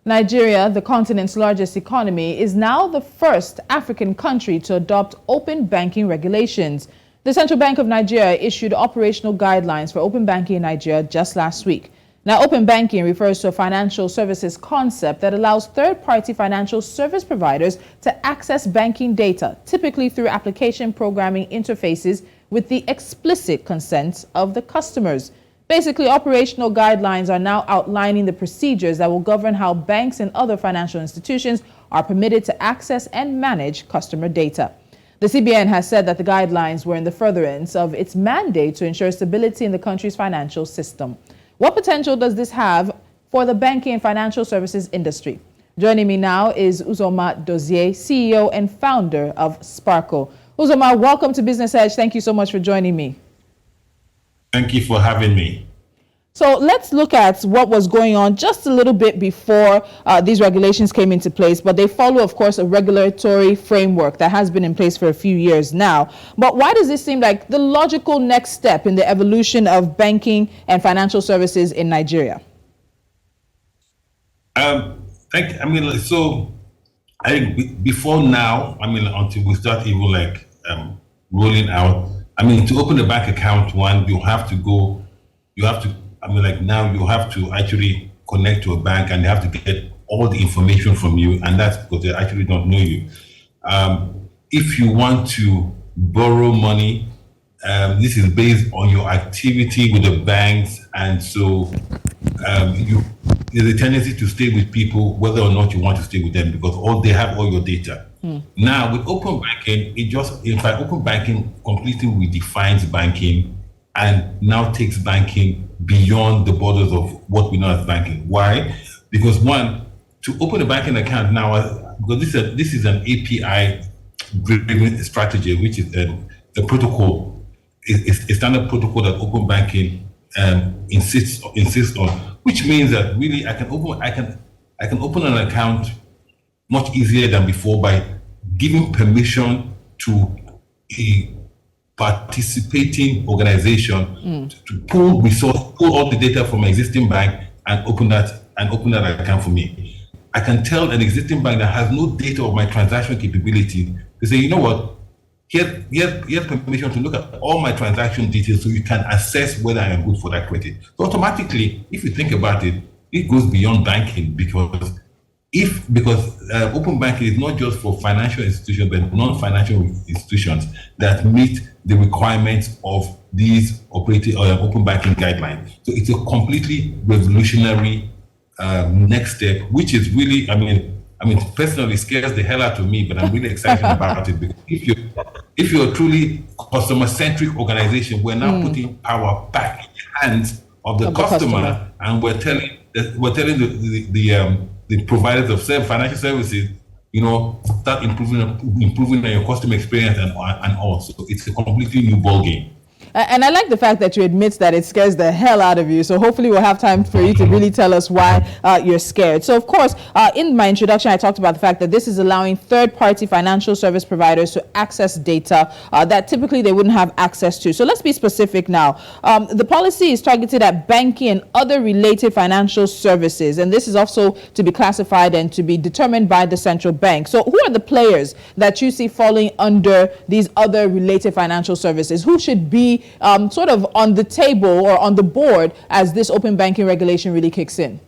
Nigeria, the continent's largest economy, is now the first African country to adopt open banking regulations. The Central Bank of Nigeria issued operational guidelines for open banking in Nigeria just last week. Now, open banking refers to a financial services concept that allows third-party financial service providers to access banking data, typically through application programming interfaces with the explicit consent of the customers. Basically, operational guidelines are now outlining the procedures that will govern how banks and other financial institutions are permitted to access and manage customer data. The CBN has said that the guidelines were in the furtherance of its mandate to ensure stability in the country's financial system. What potential does this have for the banking and financial services industry? Joining me now is Uzoma Dozie, CEO and founder of Sparkle. Uzoma, welcome to Business Edge. Thank you so much for joining me. Thank you for having me. So let's look at what was going on just a little bit before these regulations came into place. But they follow, of course, a regulatory framework that has been in place for a few years now. But why does this seem like the logical next step in the evolution of banking and financial services in Nigeria? I think before now, until we start even rolling out, to open a bank account, you have to actually connect to a bank and they have to get all the information from you, and that's because they actually don't know you. If you want to borrow money, this is based on your activity with the banks, and so there's a tendency to stay with people whether or not you want to stay with them because they have all your data. Now with open banking, open banking completely redefines banking and now takes banking beyond the borders of what we know as banking. Why? Because one, to open a banking account now, because this is an API-driven strategy, which is the protocol, is a standard protocol that open banking insists on, which means that really I can open an account much easier than before by giving permission to a participating organization to pull all the data from an existing bank and open that account for me. I can tell an existing bank that has no data of my transaction capability to say, you know what, here's permission to look at all my transaction details so you can assess whether I am good for that credit. So automatically, if you think about it, it goes beyond banking because open banking is not just for financial institutions, but non-financial institutions that meet the requirements of these open banking guidelines. So it's a completely revolutionary next step, which is really, personally scares the hell out of me, but I'm really excited about it because if you're a truly customer-centric organization, we're now putting power back in the hands of the customer, and we're telling the providers of financial services, start improving on your customer experience and all. So it's a completely new ballgame. And I like the fact that you admit that it scares the hell out of you. So hopefully we'll have time for you to really tell us why you're scared. So of course, in my introduction, I talked about the fact that this is allowing third-party financial service providers to access data that typically they wouldn't have access to. So let's be specific now. The policy is targeted at banking and other related financial services. And this is also to be classified and to be determined by the central bank. So who are the players that you see falling under these other related financial services? Who should be sort of on the table or on the board as this open banking regulation really kicks in?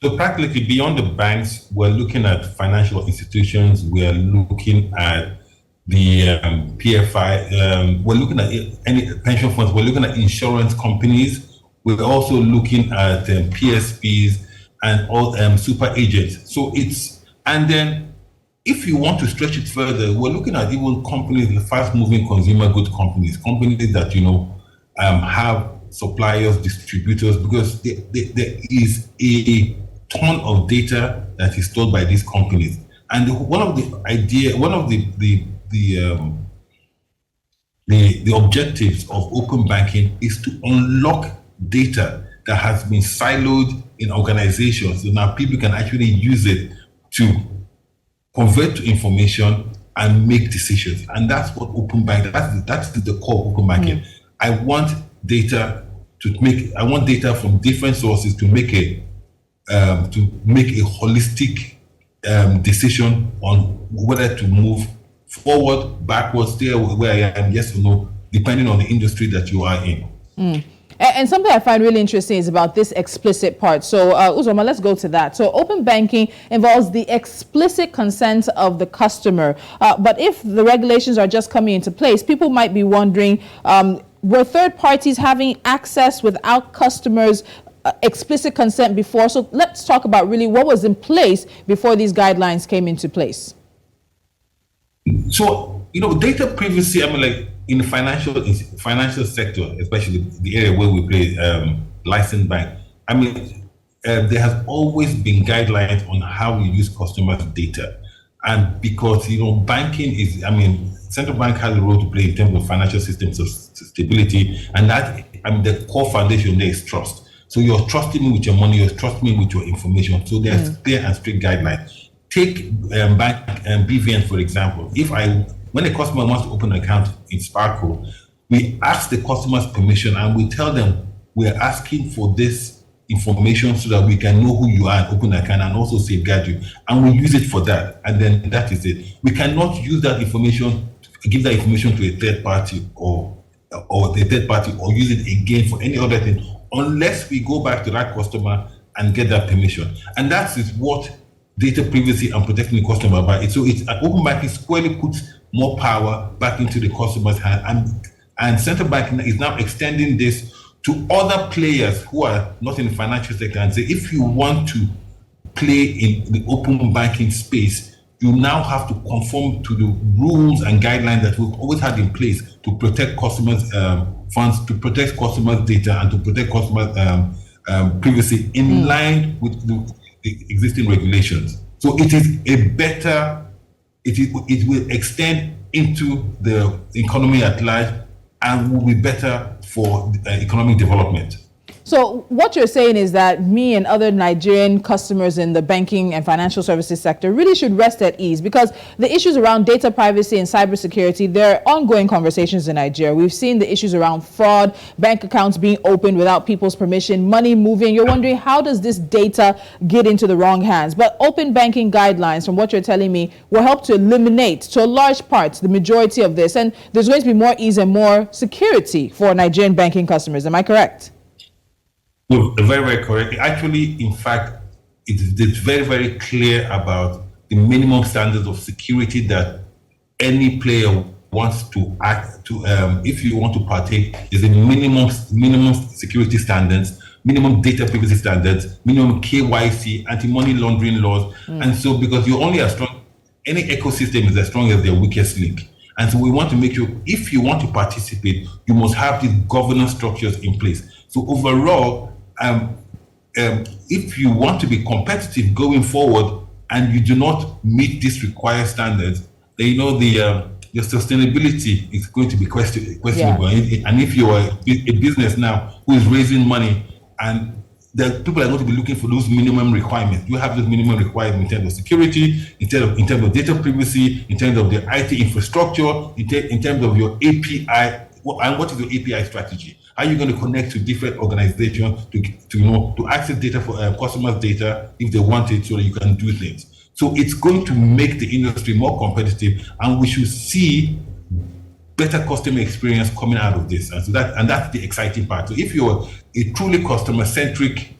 So practically beyond the banks, we're looking at financial institutions, we're looking at the PFI, we're looking at any pension funds, we're looking at insurance companies, we're also looking at PSPs and all super agents. And then if you want to stretch it further, we're looking at even companies, the fast-moving consumer goods companies that have suppliers, distributors, because there is a ton of data that is stored by these companies. And one of the objectives of open banking is to unlock data that has been siloed in organizations, so now people can actually use it to convert to information and make decisions. And that's what open banking, that's the core of open banking. I want data from different sources to make a to make a holistic decision on whether to move forward, backwards, stay where I am, yes or no, depending on the industry that you are in. And something I find really interesting is about this explicit part. So, Uzoma, let's go to that. So, open banking involves the explicit consent of the customer. But if the regulations are just coming into place, people might be wondering, were third parties having access without customers' explicit consent before? So, let's talk about really what was in place before these guidelines came into place. So, data privacy, like in the financial sector, especially the area where we play licensed bank, there has always been guidelines on how we use customers' data. And because, banking is, central bank has a role to play in terms of financial systems of stability. And that, the core foundation there is trust. So you're trusting me with your money, you're trusting me with your information. So there's clear and strict guidelines. Take bank BVN, for example. When a customer wants to open an account in Sparkle, we ask the customer's permission and we tell them we're asking for this information so that we can know who you are and open an account and also safeguard you. And we use it for that. And then that is it. We cannot use that information, give that information to a third party or use it again for any other thing unless we go back to that customer and get that permission. And that is what data privacy and protecting the customer about. So it's open banking squarely puts more power back into the customer's hand, and central bank is now extending this to other players who are not in the financial sector and say, if you want to play in the open banking space, you now have to conform to the rules and guidelines that we've always had in place to protect customers' funds, to protect customers' data, and to protect customers' privacy in line with the existing regulations. So it is it will extend into the economy at large and will be better for economic development. So what you're saying is that me and other Nigerian customers in the banking and financial services sector really should rest at ease, because the issues around data privacy and cybersecurity, there are ongoing conversations in Nigeria. We've seen the issues around fraud, bank accounts being opened without people's permission, money moving. You're wondering, how does this data get into the wrong hands? But open banking guidelines, from what you're telling me, will help to eliminate, to a large part, the majority of this. And there's going to be more ease and more security for Nigerian banking customers. Am I correct? No, very, very correct. Actually, in fact, it's very, very clear about the minimum standards of security that any player wants to act to. If you want to partake, there's a minimum security standards, minimum data privacy standards, minimum KYC, anti-money laundering laws. And so, because you're only as strong, any ecosystem is as strong as their weakest link. And so we want to make sure, if you want to participate, you must have these governance structures in place. So overall, if you want to be competitive going forward and you do not meet these required standards, then your sustainability is going to be questionable. Yeah. And if you are a business now who is raising money, and the people are going to be looking for those minimum requirements. You have those minimum requirements in terms of security, in terms of data privacy, in terms of the IT infrastructure, in terms of your API, and what is your API strategy? How are you going to connect to different organizations to access data for customers' data if they want it, so that you can do things? So it's going to make the industry more competitive, and we should see better customer experience coming out of this. And so that's the exciting part. So if you're a truly customer-centric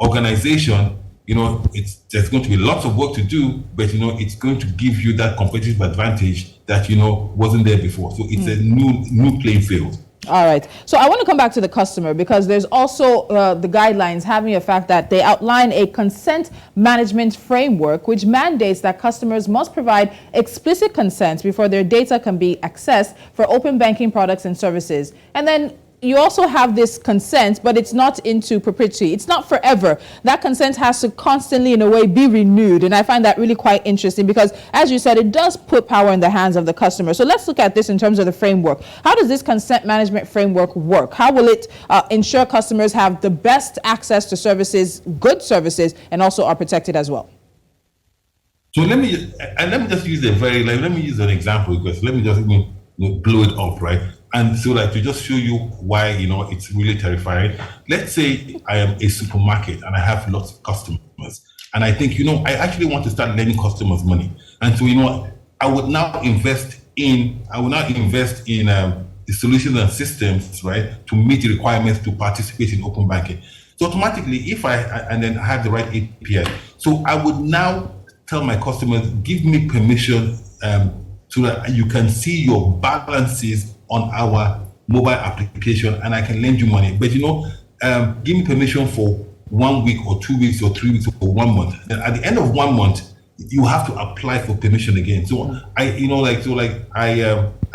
organization, there's going to be lots of work to do, but it's going to give you that competitive advantage that wasn't there before. So it's a new playing field. All right. So I want to come back to the customer, because there's also the guidelines having a fact that they outline a consent management framework which mandates that customers must provide explicit consent before their data can be accessed for open banking products and services. And then you also have this consent, but it's not into perpetuity. It's not forever. That consent has to constantly, in a way, be renewed. And I find that really quite interesting, because, as you said, it does put power in the hands of the customer. So let's look at this in terms of the framework. How does this consent management framework work? How will it ensure customers have the best access to services, good services, and also are protected as well? So let me just use let me use an example, because let me just blow it up, right? And so, to just show you why, it's really terrifying. Let's say I am a supermarket and I have lots of customers. customers. And I think, I actually want to start lending customers money. And so, I would now invest in the solutions and systems, right, to meet the requirements to participate in open banking. So automatically, if I have the right API, so I would now tell my customers, give me permission so that you can see your balances on our mobile application, and I can lend you money. But give me permission for 1 week or 2 weeks or 3 weeks or 1 month. Then at the end of 1 month, you have to apply for permission again. So I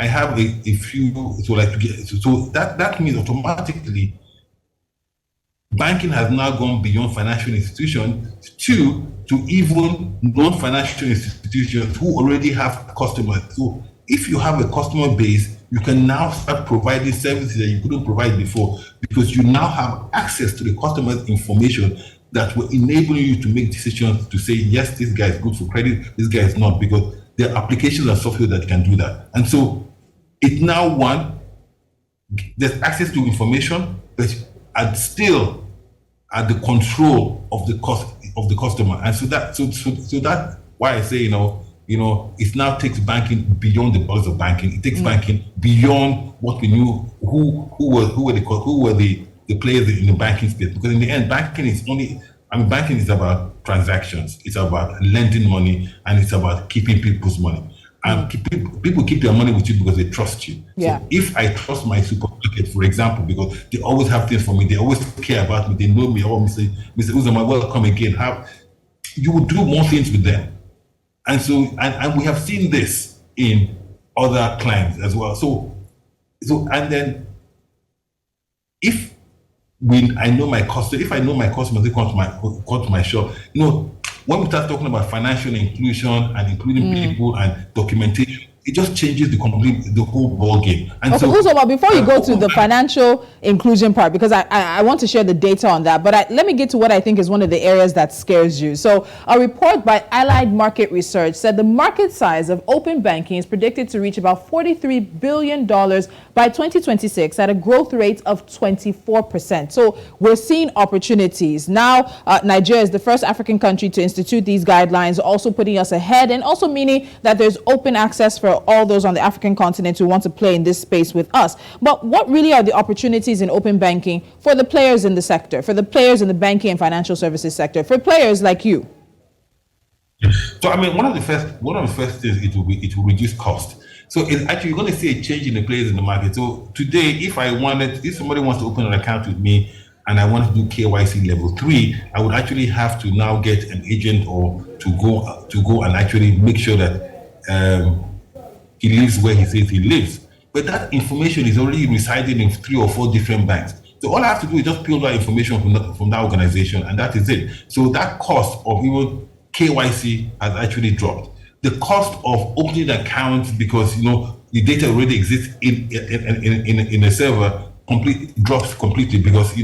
have a few that means automatically banking has now gone beyond financial institutions to even non-financial institutions who already have customers. So if you have a customer base, you can now start providing services that you couldn't provide before, because you now have access to the customer's information that will enable you to make decisions to say, yes, this guy is good for credit, this guy is not, because there are applications and software that can do that. And so it's now there's access to information, but still at the control of the cost of the customer. And so that's why I say, it now takes banking beyond the borders of banking. It takes banking beyond what we knew, who were the players in the banking space. Because in the end, banking is about transactions. It's about lending money, and it's about keeping people's money. And people keep their money with you because they trust you. Yeah. So if I trust my supermarket, for example, because they always have things for me, they always care about me, they know me, Mr. Uzoma, welcome again. You will do more things with them. And so, and we have seen this in other clients as well. So and then if I know my customers, they come to my shop, when we start talking about financial inclusion and including people and documentation, it just changes the whole ball game. And okay, Uzoma, before you go to the financial inclusion part, because I want to share the data on that, but let me get to what I think is one of the areas that scares you. So a report by Allied Market Research said the market size of open banking is predicted to reach about $43 billion by 2026 at a growth rate of 24%. So we're seeing opportunities. Now, Nigeria is the first African country to institute these guidelines, also putting us ahead, and also meaning that there's open access for all those on the African continent who want to play in this space with us. But what really are the opportunities in open banking for the players in the sector, for the players in the banking and financial services sector, for players like you? So, one of the first things, it will reduce cost. So it's actually, you're going to see a change in the players in the market. So today, if somebody wants to open an account with me and I want to do KYC level 3, I would actually have to now get an agent or to go and actually make sure that he lives where he says he lives. But that information is already residing in 3 or 4 different banks. So all I have to do is just pull that information from that organization, and that is it. So that cost of even KYC has actually dropped. The cost of opening accounts, because the data already exists in a server, drops completely, because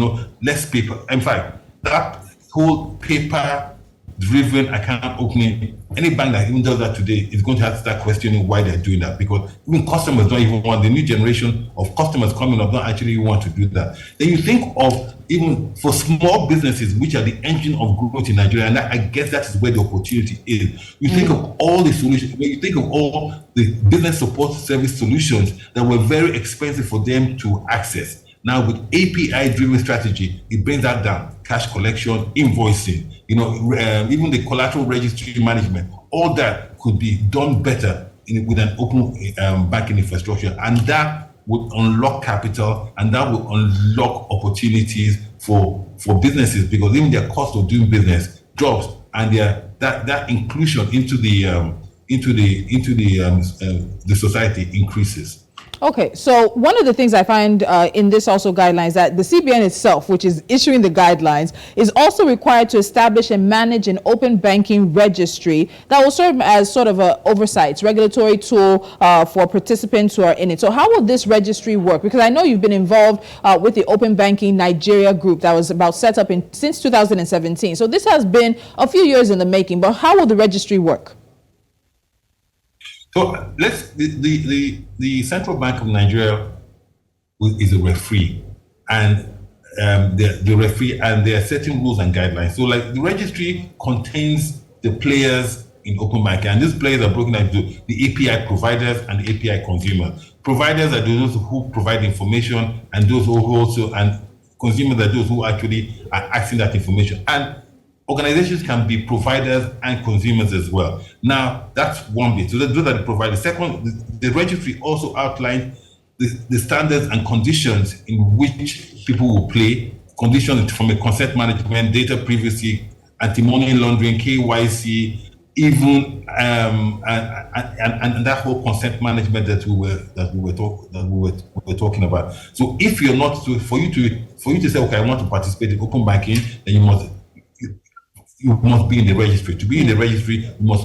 less paper. In fact, that whole paper-driven account opening, any bank that even does that today is going to have to start questioning why they're doing that, because even customers don't even want, the new generation of customers coming up don't actually want to do that. Then you think of, even for small businesses, which are the engine of growth in Nigeria, and I guess that is where the opportunity is. You think of all the solutions, when you think of all the business support service solutions that were very expensive for them to access. Now with API-driven strategy, it brings that down. Cash collection, invoicing, even the collateral registry management, all that could be done better with an open banking infrastructure. And that would unlock capital, and that would unlock opportunities for businesses, because even their cost of doing business drops, and that inclusion into the society increases. Okay, so one of the things I find in this also guidelines, that the CBN itself, which is issuing the guidelines, is also required to establish and manage an open banking registry that will serve as sort of an oversight, regulatory tool for participants who are in it. So how will this registry work? Because I know you've been involved with the Open Banking Nigeria group that was set up since 2017. So this has been a few years in the making, but how will the registry work? So the Central Bank of Nigeria is a referee, and the referee, and there are certain rules and guidelines. So, like the registry contains the players in open banking, and these players are broken into the API providers and the API consumers. Providers are those who provide information, and those who also, and consumers are those who actually are accessing that information. And organizations can be providers and consumers as well. Now, that's one bit. So those are the providers. Second, the registry also outlined the standards and conditions in which people will play, conditions from a consent management, data privacy, anti-money laundering, KYC, even and that whole consent management that we were talking about. So if you're not, so for you to say, okay, I want to participate in open banking, then you must be in the registry. To be in the registry, you must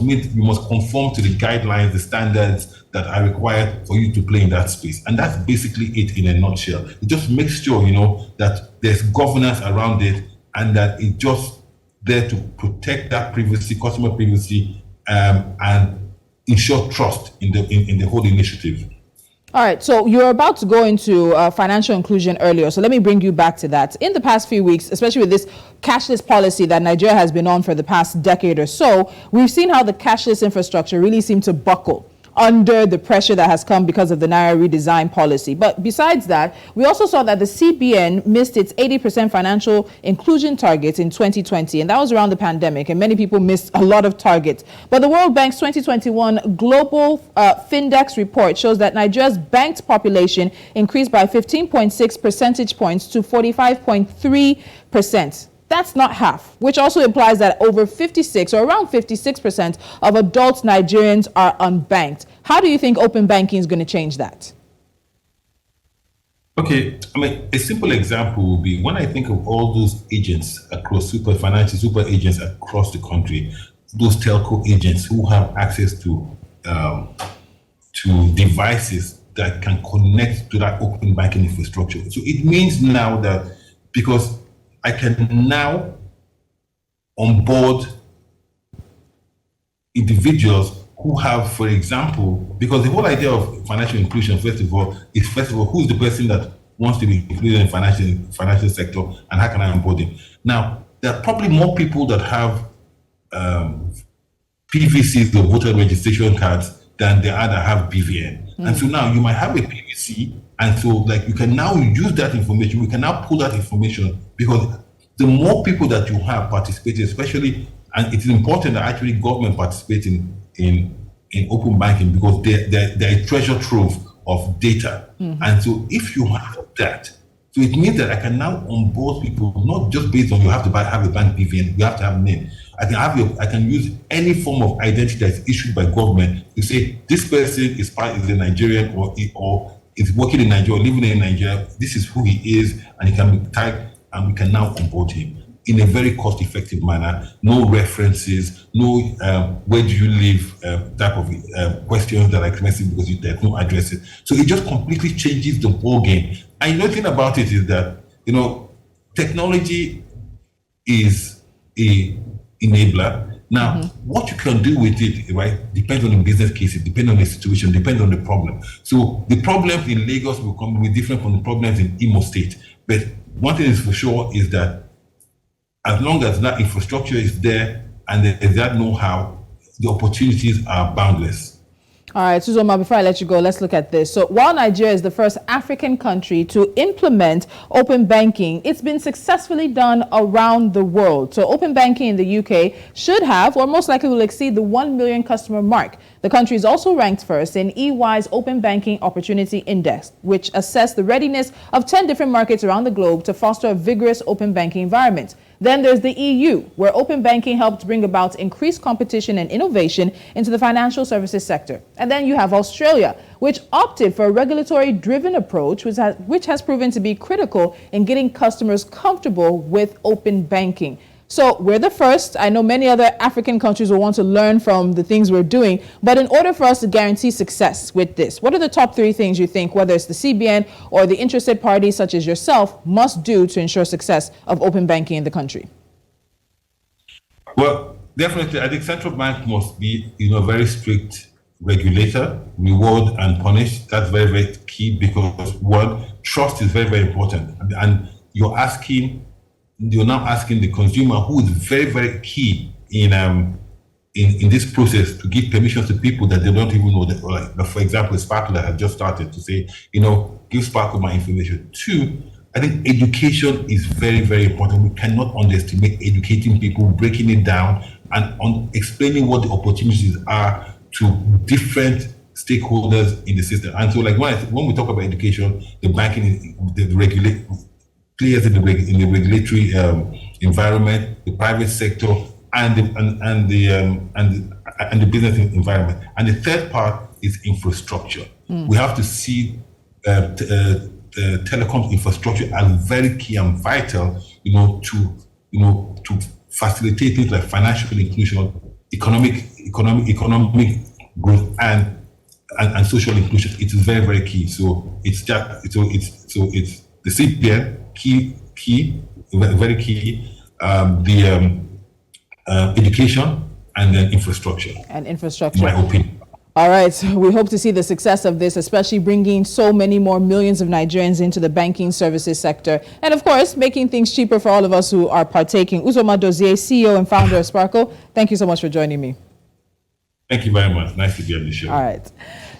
conform to the guidelines, the standards that are required for you to play in that space. And that's basically it in a nutshell. It just makes sure, that there's governance around it, and that it just there to protect that privacy, customer privacy, and ensure trust in the whole initiative. All right, so you're about to go into financial inclusion earlier, so let me bring you back to that. In the past few weeks, especially with this cashless policy that Nigeria has been on for the past decade or so, we've seen how the cashless infrastructure really seemed to buckle under the pressure that has come because of the Naira redesign policy. But besides that, we also saw that the CBN missed its 80% financial inclusion target in 2020, and that was around the pandemic, and many people missed a lot of targets. But the World Bank's 2021 Global Findex report shows that Nigeria's banked population increased by 15.6 percentage points to 45.3%. That's not half, which also implies that over 56 or around 56% of adult Nigerians are unbanked. How do you think open banking is going to change that? Okay, a simple example will be when I think of all those agents across super agents across the country, those telco agents who have access to devices that can connect to that open banking infrastructure. So it means now that because I can now onboard individuals who have, for example, because the whole idea of financial inclusion, first of all, who's the person that wants to be included in financial sector, and how can I onboard them? Now, there are probably more people that have PVCs, the voter registration cards, than there are that have BVN. And so now you might have a PVC, and so you can now use that information. We can now pull that information, because the more people that you have participating, especially, and it's important that actually government participate in open banking, because they're a treasure trove of data. And so if you have that, so it means that I can now onboard people, not just based on you have to have a bank BVN, you have to have a name. I can use any form of identity that's issued by government to say this person is a Nigerian or is working in Nigeria, or living in Nigeria. This is who he is, and he can be tagged, and we can now onboard him in a very cost-effective manner. No references, no where do you live type of questions that are expensive because there's no addresses. So it just completely changes the ball game. And the thing about it is that technology is a enabler. Now, what you can do with it, right, depends on the business case, it depends on the situation, depends on the problem. So the problems in Lagos will be different from the problems in Imo State. But one thing is for sure is that as long as that infrastructure is there and there's that know-how, the opportunities are boundless. All right, Uzoma, before I let you go, let's look at this. So while Nigeria is the first African country to implement open banking, it's been successfully done around the world. So open banking in the UK should have, or most likely will exceed, the 1 million customer mark. The country is also ranked first in EY's Open Banking Opportunity Index, which assessed the readiness of 10 different markets around the globe to foster a vigorous open banking environment. Then there's the EU, where open banking helped bring about increased competition and innovation into the financial services sector. And then you have Australia, which opted for a regulatory-driven approach, which has proven to be critical in getting customers comfortable with open banking. So we're the first. I know many other African countries will want to learn from the things we're doing. But in order for us to guarantee success with this, what are the top 3 things you think, whether it's the CBN or the interested parties such as yourself, must do to ensure success of open banking in the country? Well, definitely, I think central bank must be, a very strict regulator, reward and punish. That's very, very key, because one, trust is very, very important. And you're now asking the consumer, who is very, very key in this process, to give permissions to people that they don't even know. That, like, for example, Sparkle that had just started to say, give Sparkle my information. Two, I think education is very, very important. We cannot underestimate educating people, breaking it down, and on explaining what the opportunities are to different stakeholders in the system. And so, like, when we talk about education, the banking, players in the regulatory environment, the private sector, and the business environment. And the third part is infrastructure. We have to see telecom infrastructure as very key and vital, to facilitate things like financial inclusion, economic growth, and social inclusion. It is very, very key. So it's the CBN key, very key. Education and then infrastructure. And infrastructure. In my opinion. All right, we hope to see the success of this, especially bringing so many more millions of Nigerians into the banking services sector. And of course, making things cheaper for all of us who are partaking. Uzoma Dozie, CEO and founder of Sparkle, thank you so much for joining me. Thank you very much. Nice to be on the show. All right.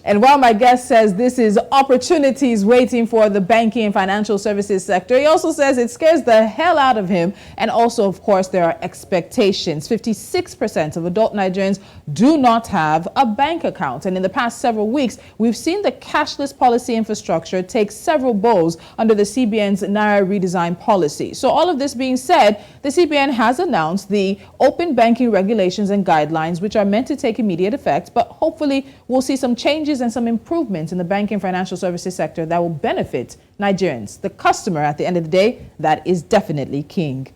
And while my guest says this is opportunities waiting for the banking and financial services sector, he also says it scares the hell out of him. And also, of course, there are expectations. 56% of adult Nigerians do not have a bank account. And in the past several weeks, we've seen the cashless policy infrastructure take several blows under the CBN's Naira redesign policy. So all of this being said, the CBN has announced the open banking regulations and guidelines, which are meant to take immediate effect. But hopefully, we'll see some changes and some improvements in the banking and financial services sector that will benefit Nigerians. The customer, at the end of the day, that is definitely king.